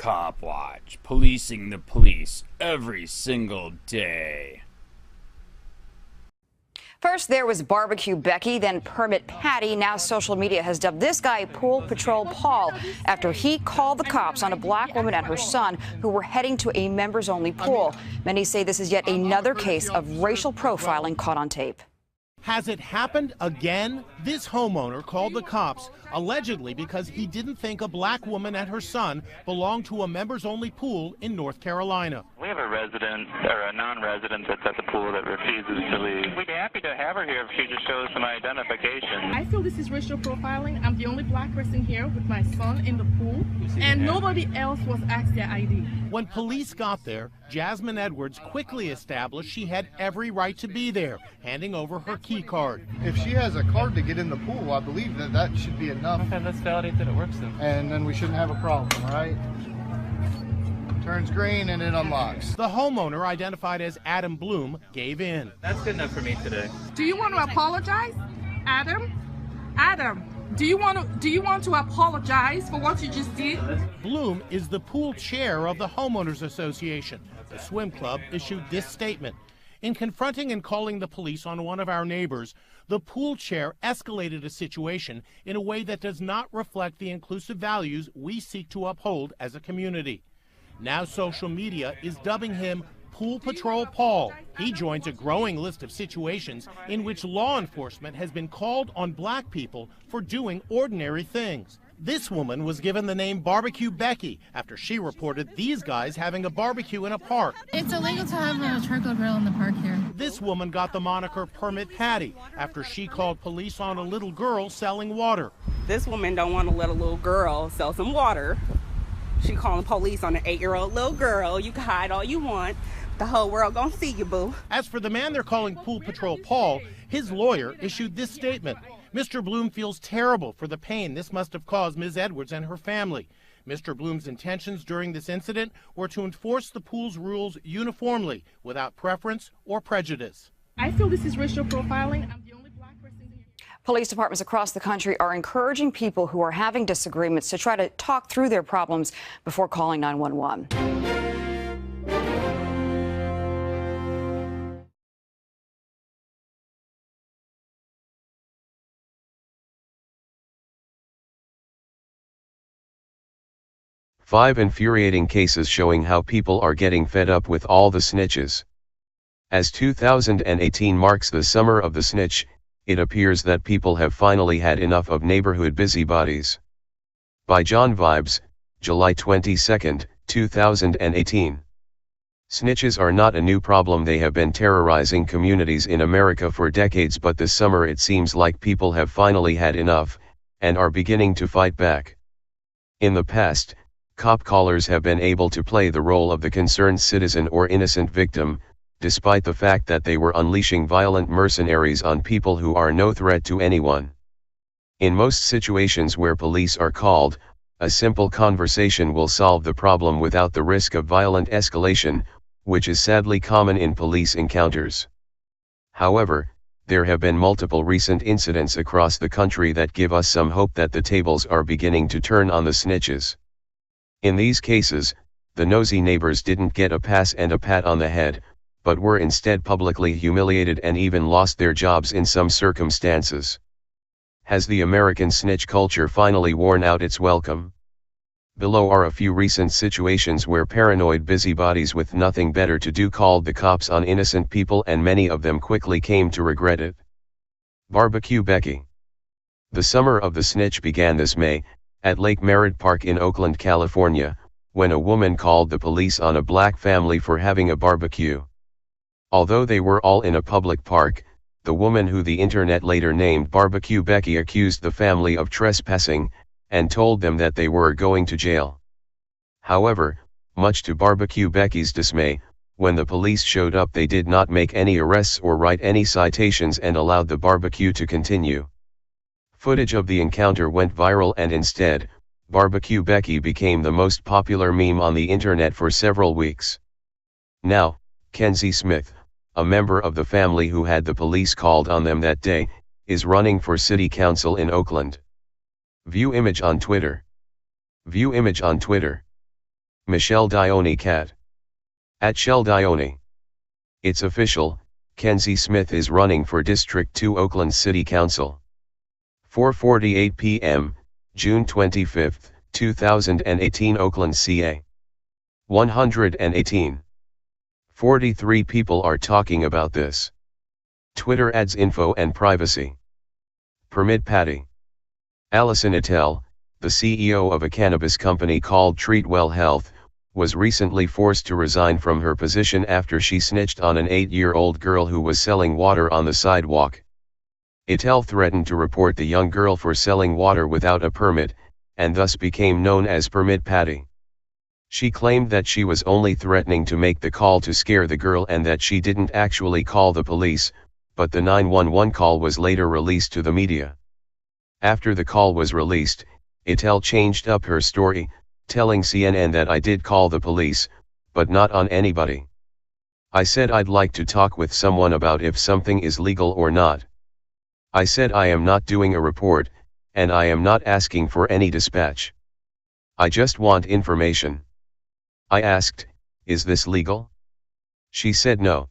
COPWATCH, policing the police every single day. First, there was Barbecue Becky, then Permit Patty. Now social media has dubbed this guy Pool Patrol Paul after he called the cops on a black woman and her son who were heading to a members-only pool. Many say this is yet another case of racial profiling caught on tape. Has it happened again? This homeowner called the cops allegedly because he didn't think a black woman and her son belonged to a members-only pool in North Carolina. We have a resident, or a non-resident that's at the pool that refuses to leave. We'd be happy to have her here if she just shows some identification. I feel this is racial profiling. I'm the only black person here with my son in the pool, and nobody else was asked their ID. When police got there, Jasmine Edwards quickly established she had every right to be there, handing over her key card. If she has a card to get in the pool, I believe that should be enough. Okay, let's validate that it works then. And then we shouldn't have a problem, right? Turns green and it unlocks. The homeowner, identified as Adam Bloom, gave in. That's good enough for me today. Do you want to apologize, Adam? Adam, do you want to apologize for what you just did? Bloom is the pool chair of the Homeowners Association. The swim club issued this statement. In confronting and calling the police on one of our neighbors, the pool chair escalated a situation in a way that does not reflect the inclusive values we seek to uphold as a community. Now social media is dubbing him Pool Patrol Paul. He joins a growing list of situations in which law enforcement has been called on black people for doing ordinary things. This woman was given the name Barbecue Becky after she reported these guys having a barbecue in a park. It's illegal to have a charcoal grill in the park here. This woman got the moniker Permit Patty after she called police on a little girl selling water. This woman don't want to let a little girl sell some water. She calling police on an 8-year-old little girl. You can hide all you want. The whole world gonna see you, boo. As for the man they're calling Pool Patrol Paul, his lawyer issued this statement. Mr. Bloom feels terrible for the pain this must have caused Ms. Edwards and her family. Mr. Bloom's intentions during this incident were to enforce the pool's rules uniformly, without preference or prejudice. I feel this is racial profiling. I'm the only black person here. Police departments across the country are encouraging people who are having disagreements to try to talk through their problems before calling 911. Five infuriating cases showing how people are getting fed up with all the snitches. As 2018 marks the summer of the snitch, it appears that people have finally had enough of neighborhood busybodies. By John Vibes, July 22, 2018. Snitches are not a new problem. They have been terrorizing communities in America for decades, but this summer it seems like people have finally had enough, and are beginning to fight back. In the past, cop callers have been able to play the role of the concerned citizen or innocent victim, despite the fact that they were unleashing violent mercenaries on people who are no threat to anyone. In most situations where police are called, a simple conversation will solve the problem without the risk of violent escalation, which is sadly common in police encounters. However, there have been multiple recent incidents across the country that give us some hope that the tables are beginning to turn on the snitches. In these cases, the nosy neighbors didn't get a pass and a pat on the head, but were instead publicly humiliated and even lost their jobs in some circumstances. Has the American snitch culture finally worn out its welcome? Below are a few recent situations where paranoid busybodies with nothing better to do called the cops on innocent people, and many of them quickly came to regret it. Barbecue Becky. The summer of the snitch began this May, at Lake Merritt Park in Oakland, California, when a woman called the police on a black family for having a barbecue. Although they were all in a public park, the woman, who the internet later named Barbecue Becky, accused the family of trespassing, and told them that they were going to jail. However, much to Barbecue Becky's dismay, when the police showed up, they did not make any arrests or write any citations and allowed the barbecue to continue. Footage of the encounter went viral, and instead, Barbecue Becky became the most popular meme on the internet for several weeks. Now, Kenzie Smith, a member of the family who had the police called on them that day, is running for city council in Oakland. View image on Twitter. View image on Twitter. Michelle Dione Cat. At Shell Dione. It's official, Kenzie Smith is running for District 2 Oakland City Council. 4:48 p.m., June 25, 2018 Oakland, CA. 118. 43 people are talking about this. Twitter adds info and privacy. Permit Patty. Allison Attell, the CEO of a cannabis company called Treatwell Health, was recently forced to resign from her position after she snitched on an 8-year-old girl who was selling water on the sidewalk. Attell threatened to report the young girl for selling water without a permit, and thus became known as Permit Patty. She claimed that she was only threatening to make the call to scare the girl and that she didn't actually call the police, but the 911 call was later released to the media. After the call was released, Attell changed up her story, telling CNN that I did call the police, but not on anybody. I said I'd like to talk with someone about if something is legal or not. I said I am not doing a report, and I am not asking for any dispatch. I just want information. I asked, is this legal? She said no.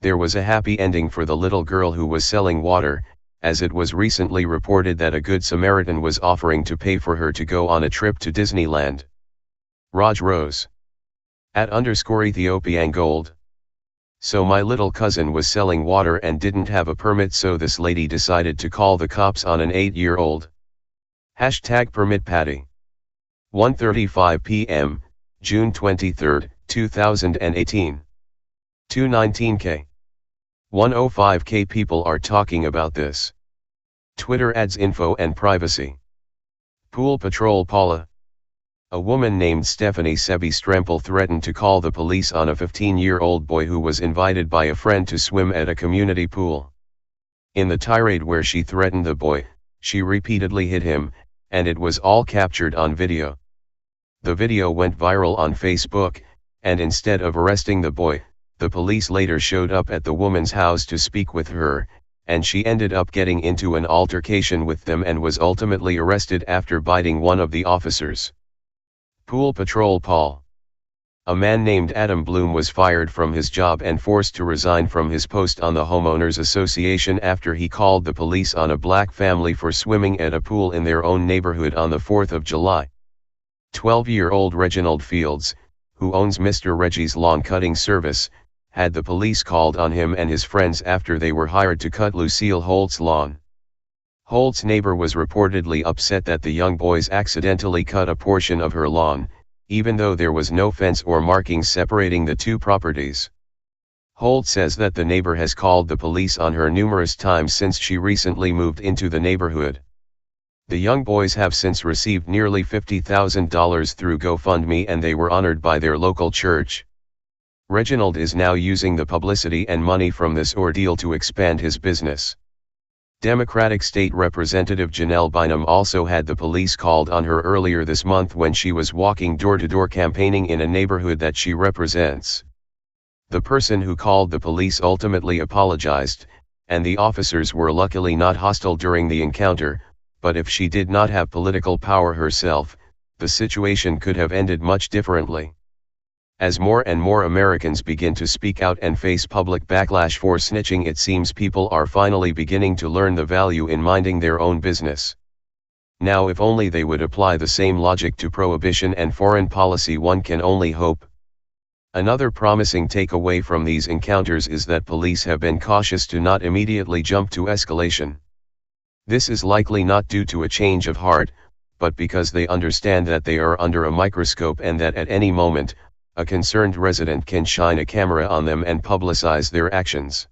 There was a happy ending for the little girl who was selling water, as it was recently reported that a Good Samaritan was offering to pay for her to go on a trip to Disneyland. Raj Rose. At _Ethiopian Gold. So my little cousin was selling water and didn't have a permit, so this lady decided to call the cops on an 8-year-old. #Permit Patty. 1:35 p.m., June 23, 2018. 219K. 105K people are talking about this. Twitter adds info and privacy. Pool Patrol Paula. A woman named Stephanie Sebi Strempel threatened to call the police on a 15-year-old boy who was invited by a friend to swim at a community pool. In the tirade where she threatened the boy, she repeatedly hit him, and it was all captured on video. The video went viral on Facebook, and instead of arresting the boy, the police later showed up at the woman's house to speak with her, and she ended up getting into an altercation with them and was ultimately arrested after biting one of the officers. Pool Patrol Paul. A man named Adam Bloom was fired from his job and forced to resign from his post on the Homeowners Association after he called the police on a black family for swimming at a pool in their own neighborhood on the 4th of July. 12-year-old Reginald Fields, who owns Mr. Reggie's lawn cutting service, had the police called on him and his friends after they were hired to cut Lucille Holt's lawn. Holt's neighbor was reportedly upset that the young boys accidentally cut a portion of her lawn, even though there was no fence or markings separating the two properties. Holt says that the neighbor has called the police on her numerous times since she recently moved into the neighborhood. The young boys have since received nearly $50,000 through GoFundMe, and they were honored by their local church. Reginald is now using the publicity and money from this ordeal to expand his business. Democratic State Representative Janelle Bynum also had the police called on her earlier this month when she was walking door-to-door campaigning in a neighborhood that she represents. The person who called the police ultimately apologized, and the officers were luckily not hostile during the encounter, but if she did not have political power herself, the situation could have ended much differently. As more and more Americans begin to speak out and face public backlash for snitching, it seems people are finally beginning to learn the value in minding their own business. Now, if only they would apply the same logic to prohibition and foreign policy, one can only hope. Another promising takeaway from these encounters is that police have been cautious to not immediately jump to escalation. This is likely not due to a change of heart, but because they understand that they are under a microscope and that at any moment, a concerned resident can shine a camera on them and publicize their actions.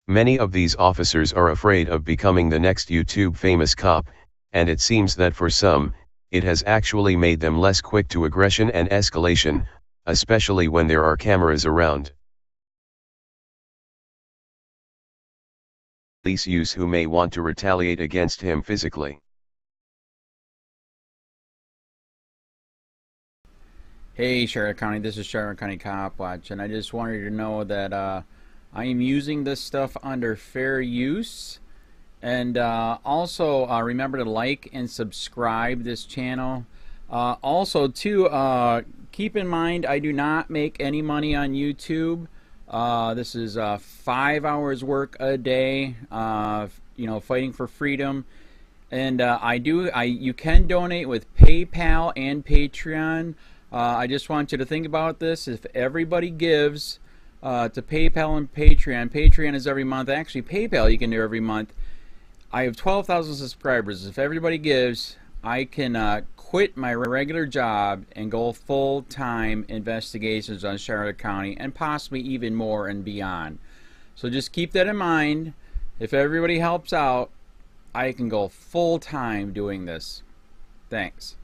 Many of these officers are afraid of becoming the next YouTube famous cop, and it seems that for some, it has actually made them less quick to aggression and escalation, especially when there are cameras around. Police use who may want to retaliate against him physically. Hey Charlotte County, this is Charlotte County Cop Watch, and I just wanted you to know that I am using this stuff under fair use, and also remember to like and subscribe this channel. Also too, Keep in mind, I do not make any money on YouTube. This is 5 hours work a day, you know, fighting for freedom. And you can donate with PayPal and Patreon. I just want you to think about this. If everybody gives to PayPal and Patreon, Patreon is every month. Actually, PayPal you can do every month. I have 12,000 subscribers. If everybody gives, I can quit my regular job and go full-time investigations on Charlotte County and possibly even more and beyond. So just keep that in mind. If everybody helps out, I can go full-time doing this. Thanks.